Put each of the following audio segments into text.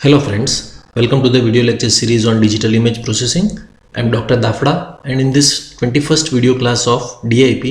Hello friends, welcome to the video lecture series on digital image processing. I am Dr. Dafda, and in this 21st video class of DIP,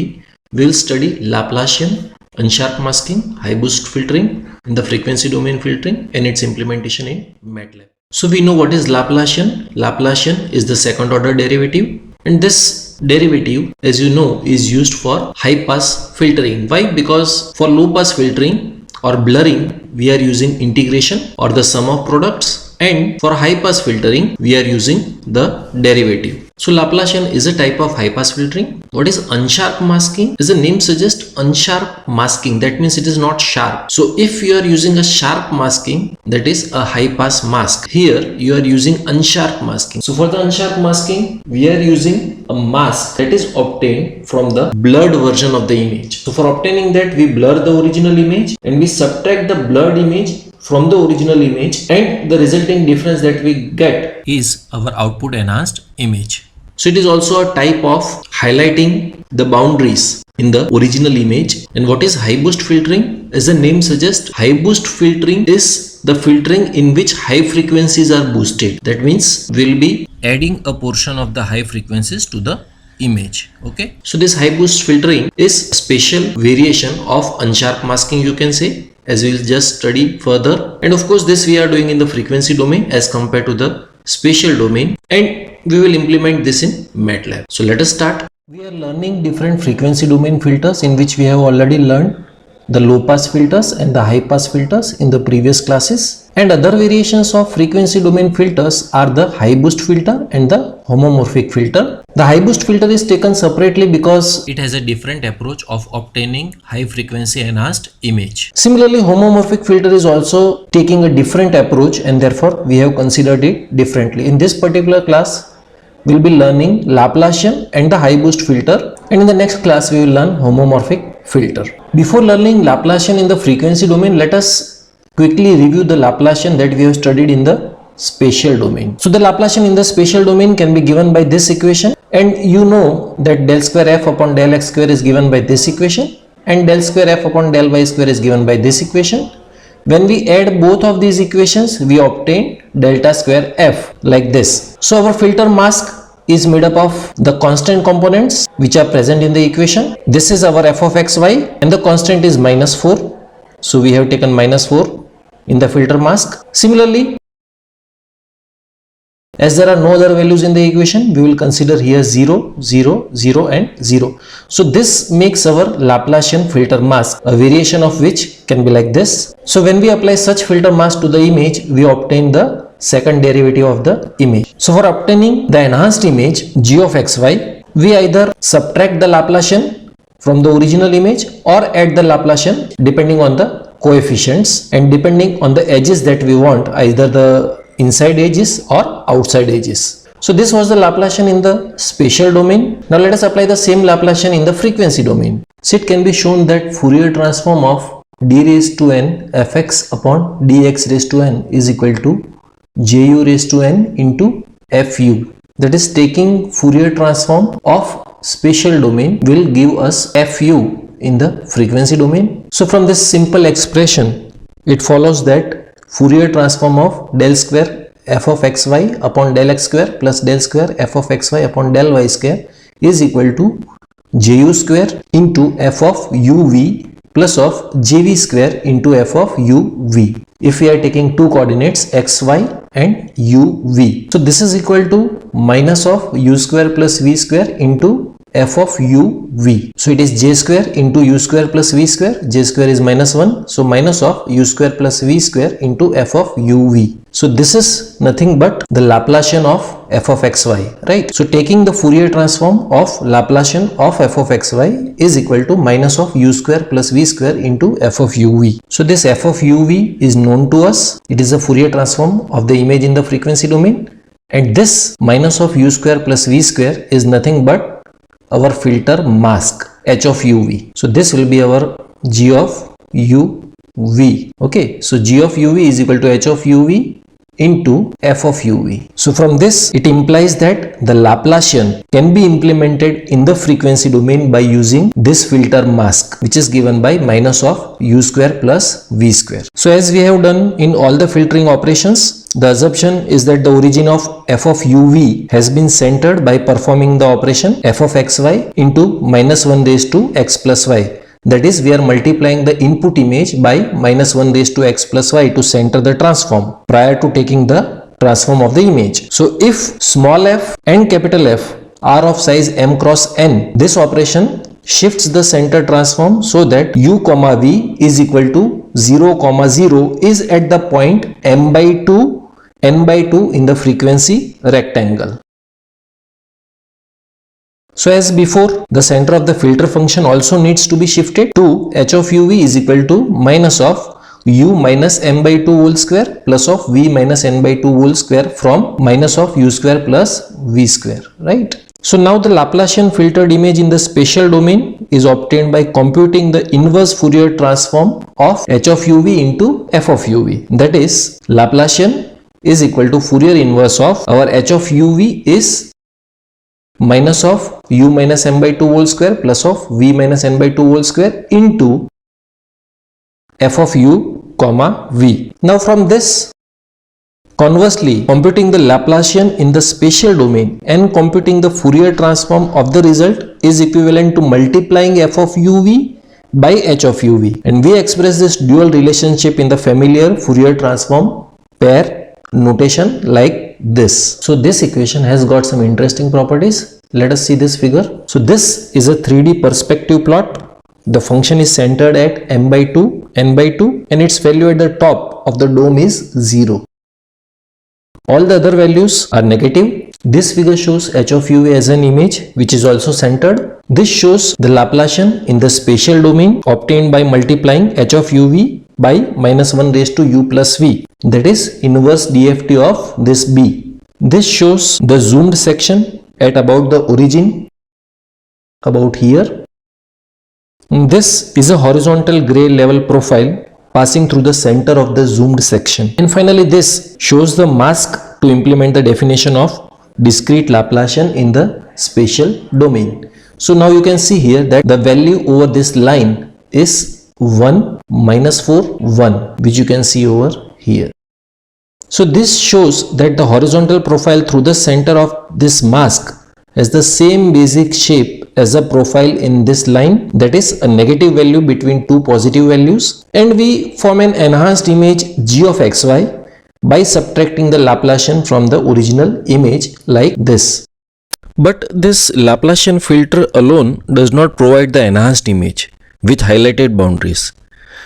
we will study Laplacian, Unsharp masking, high boost filtering in the frequency domain filtering and its implementation in MATLAB. So we know what is Laplacian. Laplacian is the second order derivative, and this derivative, as you know, is used for high pass filtering. Why? Because for low pass filtering or blurring we are using integration or the sum of products, and for high pass filtering we are using the derivative. So Laplacian is a type of high pass filtering. What is unsharp masking? As the name suggests, unsharp masking, that means it is not sharp. So if you are using a sharp masking, that is a high pass mask. Here you are using unsharp masking. So for the unsharp masking we are using a mask that is obtained from the blurred version of the image. So for obtaining that, we blur the original image and we subtract the blurred image from the original image, and the resulting difference that we get is our output enhanced image. So it is also a type of highlighting the boundaries in the original image. And what is high boost filtering? As the name suggests, high boost filtering is the filtering in which high frequencies are boosted. That means we'll be adding a portion of the high frequencies to the image. Okay, so this high boost filtering is a special variation of unsharp masking, you can say, as we will just study further. And of course this we are doing in the frequency domain as compared to the spatial domain, and we will implement this in MATLAB. So let us start. We are learning different frequency domain filters, in which we have already learned the low pass filters and the high pass filters in the previous classes. And other variations of frequency domain filters are the high boost filter and the homomorphic filter. The high boost filter is taken separately because it has a different approach of obtaining high frequency enhanced image. Similarly, homomorphic filter is also taking a different approach, and therefore we have considered it differently. In this particular class, we will be learning Laplacian and the high boost filter, and in the next class we will learn homomorphic filter. Before learning Laplacian in the frequency domain, let us quickly review the Laplacian that we have studied in the spatial domain. So the Laplacian in the spatial domain can be given by this equation, and you know that del square f upon del x square is given by this equation, and del square f upon del y square is given by this equation. When we add both of these equations, we obtain delta square f like this. So our filter mask is made up of the constant components which are present in the equation. This is our f of xy, and the constant is -4. So we have taken -4 in the filter mask. Similarly, as there are no other values in the equation, we will consider here 0, 0, 0 and 0. So this makes our Laplacian filter mask, a variation of which can be like this. So when we apply such filter mask to the image, we obtain the second derivative of the image. So for obtaining the enhanced image g of xy, we either subtract the Laplacian from the original image or add the Laplacian depending on the coefficients and depending on the edges that we want, either the inside edges or outside edges. So this was the Laplacian in the spatial domain. Now let us apply the same Laplacian in the frequency domain. So it can be shown that Fourier transform of d raised to n fx upon dx raised to n is equal to ju raised to n into fu. That is, taking Fourier transform of spatial domain will give us fu in the frequency domain. So from this simple expression, it follows that Fourier transform of del square f of xy upon del x square plus del square f of xy upon del y square is equal to ju square into f of uv plus of jv square into f of uv, if we are taking two coordinates xy and uv. So this is equal to minus of u square plus v square into f of uv. So it is j square into u square plus v square. J square is -1, so minus of u square plus v square into f of uv. So this is nothing but the Laplacian of f of xy, right? So taking the Fourier transform of Laplacian of f of xy is equal to minus of u square plus v square into f of uv. So this f of uv is known to us. It is a Fourier transform of the image in the frequency domain, and this minus of u square plus v square is nothing but our filter mask h of uv. So this will be our g of uv. Okay, so g of uv is equal to h of uv into f of uv. So from this it implies that the Laplacian can be implemented in the frequency domain by using this filter mask, which is given by minus of u square plus v square. So as we have done in all the filtering operations, the assumption is that the origin of f of uv has been centered by performing the operation f of xy into minus 1 raised to x plus y. That is, we are multiplying the input image by minus 1 raised to x plus y to center the transform prior to taking the transform of the image. So if small f and capital F are of size m cross n, this operation shifts the center transform so that u comma v is equal to 0 comma 0 is at the point m by 2 n by 2 in the frequency rectangle. So as before, the center of the filter function also needs to be shifted to h of uv is equal to minus of u minus m by 2 whole square plus of v minus n by 2 whole square from minus of u square plus v square, right? So now the Laplacian filtered image in the spatial domain is obtained by computing the inverse Fourier transform of h of uv into f of uv. That is, Laplacian is equal to Fourier inverse of our h of uv is minus of u minus m by 2 whole square plus of v minus n by 2 whole square into f of u comma v. Now from this, conversely, computing the Laplacian in the spatial domain and computing the Fourier transform of the result is equivalent to multiplying f of uv by h of uv, and we express this dual relationship in the familiar Fourier transform pair notation like this. So this equation has got some interesting properties. Let us see this figure. So this is a 3D perspective plot. The function is centered at m by 2, n by 2, and its value at the top of the dome is 0. All the other values are negative. This figure shows h of uv as an image which is also centered. This shows the Laplacian in the spatial domain obtained by multiplying h of uv by minus 1 raised to u plus v, that is inverse DFT of this b. This shows the zoomed section at about the origin, about here. This is a horizontal gray level profile passing through the center of the zoomed section. And finally this shows the mask to implement the definition of discrete Laplacian in the spatial domain. So now you can see here that the value over this line is 1 minus 4 1, which you can see over here. So this shows that the horizontal profile through the center of this mask has the same basic shape as a profile in this line, that is a negative value between two positive values, and we form an enhanced image g of xy by subtracting the Laplacian from the original image like this. But this Laplacian filter alone does not provide the enhanced image with highlighted boundaries.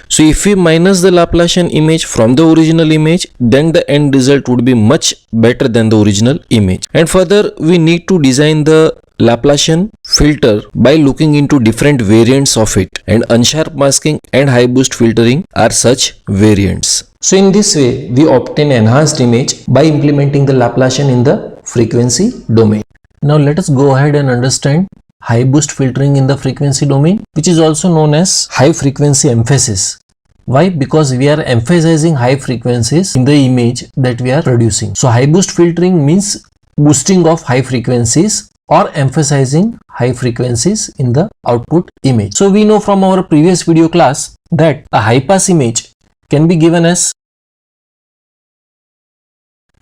So if we minus the Laplacian image from the original image, then the end result would be much better than the original image. And further, we need to design the Laplacian filter by looking into different variants of it, and unsharp masking and high boost filtering are such variants. So in this way, we obtain enhanced image by implementing the Laplacian in the frequency domain. Now let us go ahead and understand high boost filtering in the frequency domain, which is also known as high frequency emphasis. Why? Because we are emphasizing high frequencies in the image that we are producing. So high boost filtering means boosting of high frequencies or emphasizing high frequencies in the output image. So we know from our previous video class that a high pass image can be given as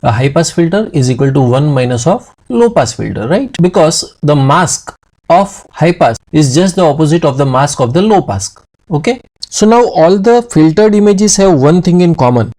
a high pass filter is equal to 1 minus of low pass filter, right? Because the mask of high pass is just the opposite of the mask of the low pass. Okay, so now all the filtered images have one thing in common: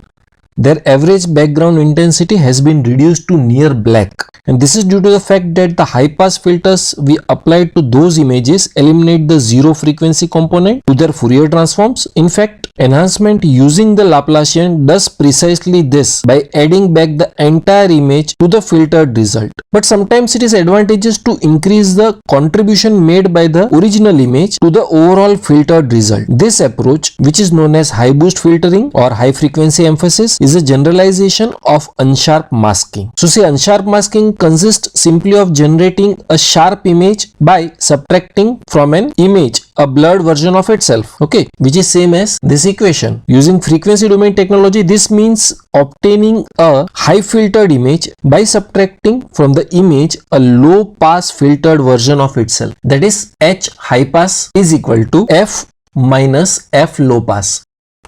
their average background intensity has been reduced to near black, and this is due to the fact that the high pass filters we applied to those images eliminate the zero frequency component to their Fourier transforms. In fact, enhancement using the Laplacian does precisely this by adding back the entire image to the filtered result. But sometimes it is advantageous to increase the contribution made by the original image to the overall filtered result. This approach, which is known as high boost filtering or high frequency emphasis, is a generalization of unsharp masking. So see, unsharp masking consists simply of generating a sharp image by subtracting from an image a blurred version of itself, okay, which is same as this equation. Using frequency domain technology, this means obtaining a high filtered image by subtracting from the image a low pass filtered version of itself. That is, H high pass is equal to F minus F low pass.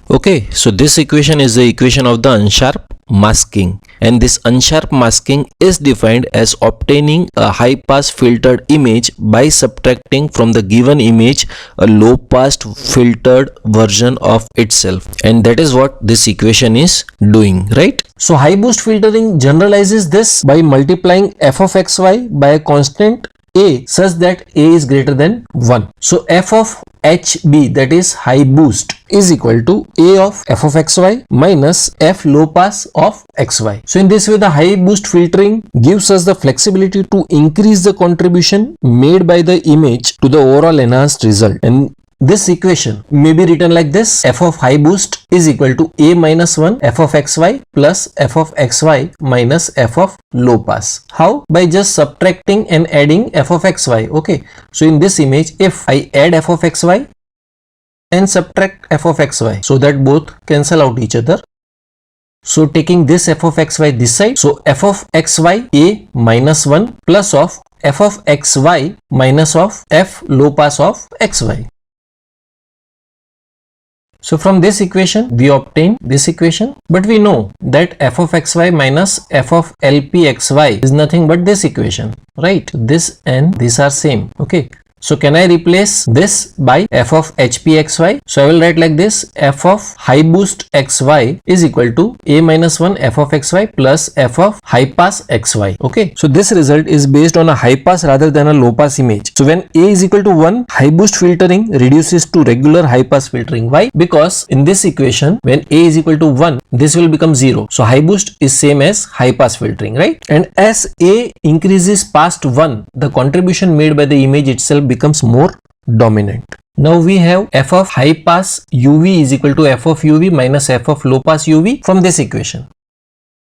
Okay, so this equation is the equation of the Unsharp masking, and this Unsharp masking is defined as obtaining a high pass filtered image by subtracting from the given image a low pass filtered version of itself, and that is what this equation is doing, right? So high boost filtering generalizes this by multiplying f of xy by a constant a such that a is greater than 1. So f of HB, that is high boost, is equal to a of f of xy minus f low pass of xy. So in this way, the high boost filtering gives us the flexibility to increase the contribution made by the image to the overall enhanced result. And this equation may be written like this: f of high boost is equal to a minus 1 f of xy plus f of xy minus f of low pass. How? By just subtracting and adding f of xy. Okay, so in this image, if I add f of xy and subtract f of xy, so that both cancel out each other. So taking this f of xy this side, so f of xy a minus 1 plus of f of xy minus of f low pass of xy. So from this equation, we obtain this equation, but we know that f of xy minus f of lpxy is nothing but this equation, right? This and these are same, okay? So can I replace this by f of hpxy? So I will write like this: f of high boost xy is equal to a minus 1 f of xy plus f of high pass xy. Okay, so this result is based on a high pass rather than a low pass image. So when a is equal to 1, high boost filtering reduces to regular high pass filtering. Why? Because in this equation, when a is equal to 1, this will become 0. So high boost is same as high pass filtering, right? And as a increases past 1, the contribution made by the image itself becomes more dominant. Now we have f of high pass uv is equal to f of uv minus f of low pass uv from this equation,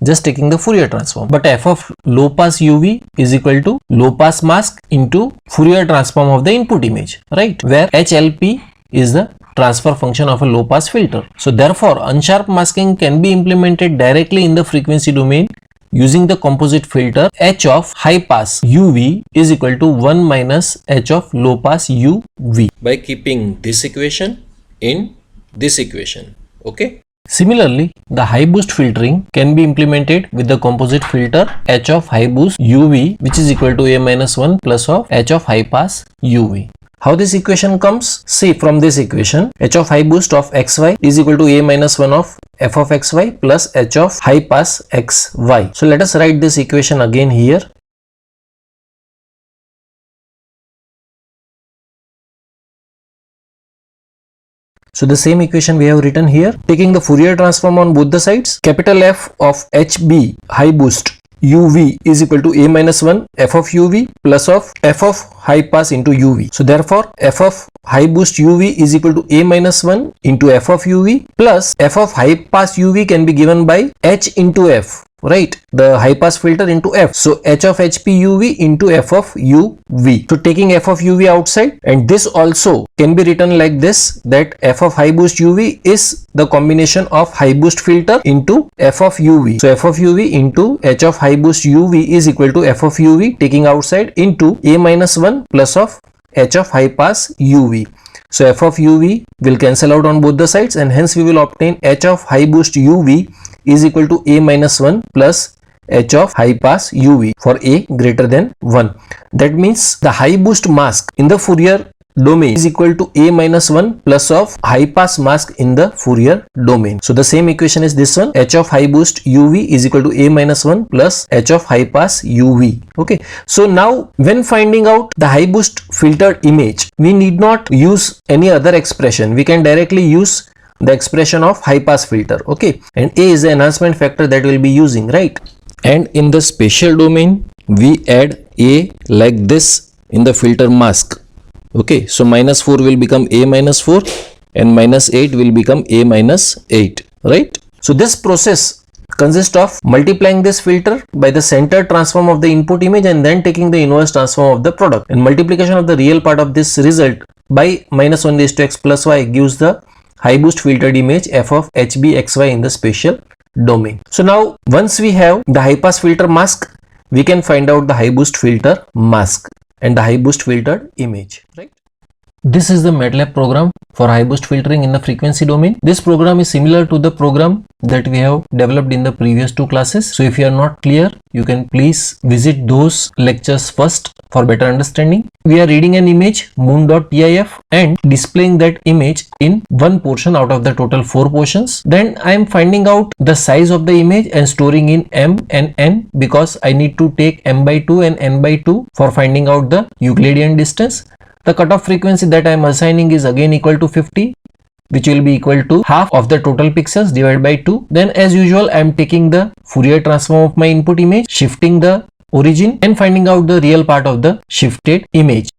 just taking the Fourier transform. But f of low pass uv is equal to low pass mask into Fourier transform of the input image, right? Where HLP is the transfer function of a low pass filter. So therefore, unsharp masking can be implemented directly in the frequency domain using the composite filter h of high pass uv is equal to 1 minus h of low pass uv by keeping this equation in this equation. Okay. Similarly, the high boost filtering can be implemented with the composite filter h of high boost uv, which is equal to a minus 1 plus of h of high pass uv. How this equation comes? See, from this equation, h of high boost of xy is equal to a minus 1 of f of xy plus h of high pass xy. So let us write this equation again here. So the same equation we have written here, taking the Fourier transform on both the sides. Capital F of HB high boost uv is equal to a minus 1 f of uv plus of f of high pass into uv. So therefore, f of high boost uv is equal to a minus 1 into f of uv plus f of high pass uv can be given by h into f, right? The high pass filter into f. So h of hp uv into f of uv. So taking f of uv outside, and this also can be written like this, that f of high boost uv is the combination of high boost filter into f of uv. So f of uv into h of high boost uv is equal to f of uv taking outside into a minus 1 plus of h of high pass uv. So f of uv will cancel out on both the sides, and hence we will obtain h of high boost uv is equal to a minus 1 plus h of high pass uv for a greater than 1. That means the high boost mask in the Fourier domain is equal to a minus 1 plus of high pass mask in the Fourier domain. So the same equation is this one, h of high boost uv is equal to a minus 1 plus h of high pass uv. Okay, so now when finding out the high boost filtered image, we need not use any other expression. We can directly use the expression of high pass filter. Okay, and a is the enhancement factor that we'll be using, right? And in the spatial domain, we add a like this in the filter mask. Okay, so minus 4 will become a minus 4 and minus 8 will become a minus 8, right? So this process consists of multiplying this filter by the center transform of the input image and then taking the inverse transform of the product, and multiplication of the real part of this result by minus 1 raised to x plus y gives the high boost filtered image f of hbxy in the spatial domain. So now once we have the high pass filter mask, we can find out the high boost filter mask and the high boost filtered image, right? This is the MATLAB program for high boost filtering in the frequency domain. This program is similar to the program that we have developed in the previous two classes. So if you are not clear, you can please visit those lectures first for better understanding. We are reading an image moon.tif and displaying that image in one portion out of the total 4 portions. Then I am finding out the size of the image and storing in m and n, because I need to take m by 2 and n by 2 for finding out the Euclidean distance. The cutoff frequency that I am assigning is again equal to 50, which will be equal to half of the total pixels divided by 2. Then as usual, I am taking the Fourier transform of my input image, shifting the origin and finding out the real part of the shifted image.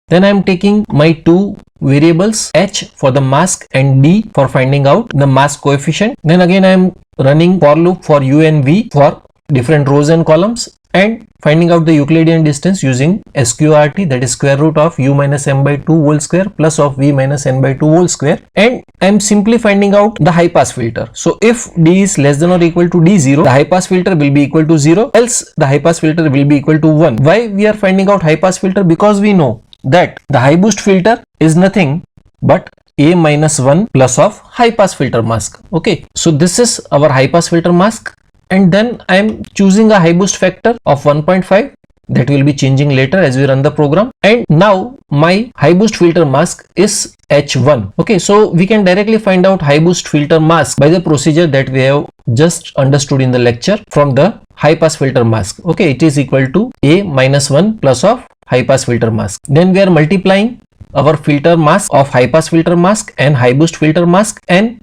Then I am taking my two variables h for the mask and d for finding out the mask coefficient. Then again I am running for loop for u and v for different rows and columns and finding out the Euclidean distance using SQRT, that is square root of u minus m by 2 whole square plus of v minus n by 2 whole square, and I am simply finding out the high pass filter. So if d is less than or equal to d0, the high pass filter will be equal to 0, else the high pass filter will be equal to 1. Why we are finding out high pass filter? Because we know that the high boost filter is nothing but a minus 1 plus of high pass filter mask. Okay, so this is our high pass filter mask. And then I am choosing a high boost factor of 1.5 that will be changing later as we run the program. And now my high boost filter mask is h1. Okay, so we can directly find out high boost filter mask by the procedure that we have just understood in the lecture from the high pass filter mask. Okay, it is equal to a minus 1 plus of high pass filter mask. Then we are multiplying our filter mask of high pass filter mask and high boost filter mask and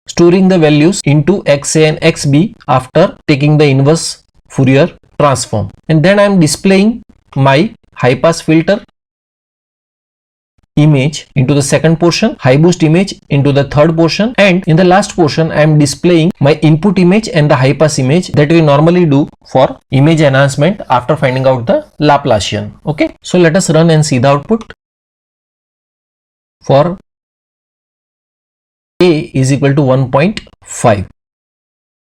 storing the values into xa and xb after taking the inverse Fourier transform. And then I am displaying my high pass filter image into the second portion, high boost image into the third portion, and in the last portion I am displaying my input image and the high pass image that we normally do for image enhancement after finding out the Laplacian. Okay, so let us run and see the output. For A is equal to 1.5,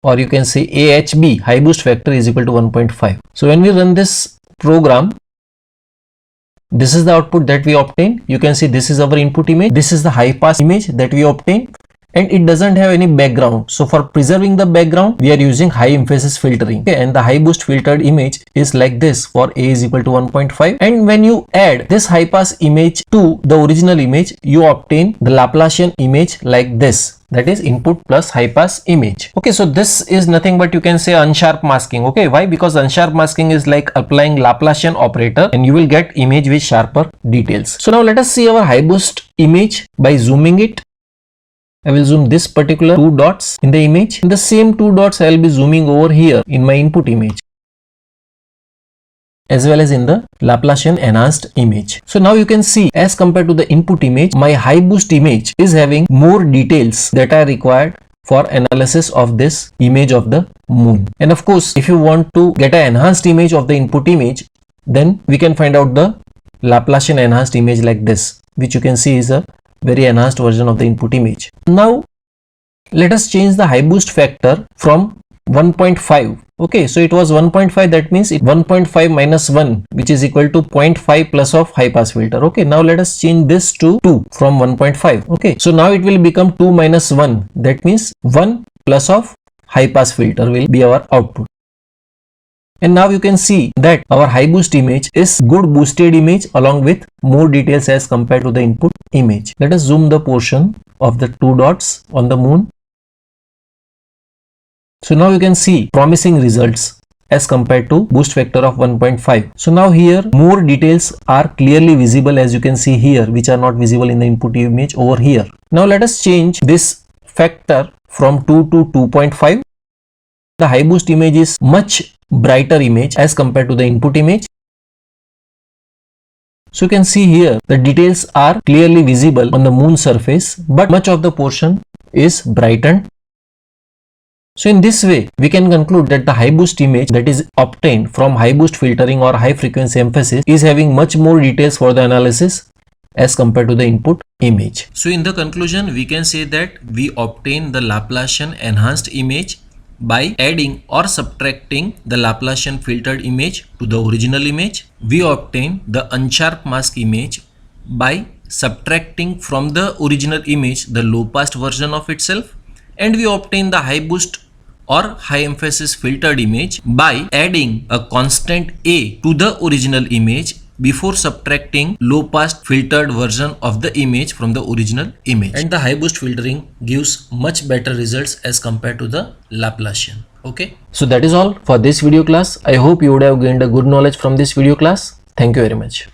or you can say AHB, high boost factor, is equal to 1.5. So when we run this program, this is the output that we obtain. You can see this is our input image, this is the high pass image that we obtain, and it doesn't have any background. So for preserving the background, we are using high emphasis filtering. Okay, and the high boost filtered image is like this for A is equal to 1.5. And when you add this high pass image to the original image, you obtain the Laplacian image like this. That is input plus high pass image. Okay, so this is nothing but you can say unsharp masking. Okay, why? Because unsharp masking is like applying Laplacian operator and you will get image with sharper details. So now let us see our high boost image by zooming it. I will zoom this particular 2 dots in the image. In the same 2 dots, I will be zooming over here in my input image as well as in the Laplacian enhanced image. So now you can see, as compared to the input image, my high boost image is having more details that are required for analysis of this image of the moon. And of course, if you want to get an enhanced image of the input image, then we can find out the Laplacian enhanced image like this, which you can see is a very enhanced version of the input image. Now let us change the high boost factor from 1.5. Okay, so it was 1.5, that means it 1.5 minus 1, which is equal to 0.5 plus of high pass filter. Okay, now let us change this to 2 from 1.5. Okay, so now it will become 2 minus 1, that means 1 plus of high pass filter will be our output. And now you can see that our high boost image is good boosted image along with more details as compared to the input image. Let us zoom the portion of the 2 dots on the moon. So now you can see promising results as compared to boost factor of 1.5. So now here more details are clearly visible, as you can see here, which are not visible in the input image over here. Now let us change this factor from 2 to 2.5. The high boost image is much brighter image as compared to the input image. So you can see here the details are clearly visible on the moon surface, but much of the portion is brightened. So in this way, we can conclude that the high boost image that is obtained from high boost filtering or high frequency emphasis is having much more details for the analysis as compared to the input image. So in the conclusion, we can say that we obtain the Laplacian enhanced image by adding or subtracting the Laplacian filtered image to the original image. We obtain the unsharp mask image by subtracting from the original image the low pass version of itself, and we obtain the high boost or high emphasis filtered image by adding a constant A to the original image before subtracting low pass filtered version of the image from the original image. And the high boost filtering gives much better results as compared to the Laplacian. Okay, so that is all for this video class. I hope you would have gained a good knowledge from this video class. Thank you very much.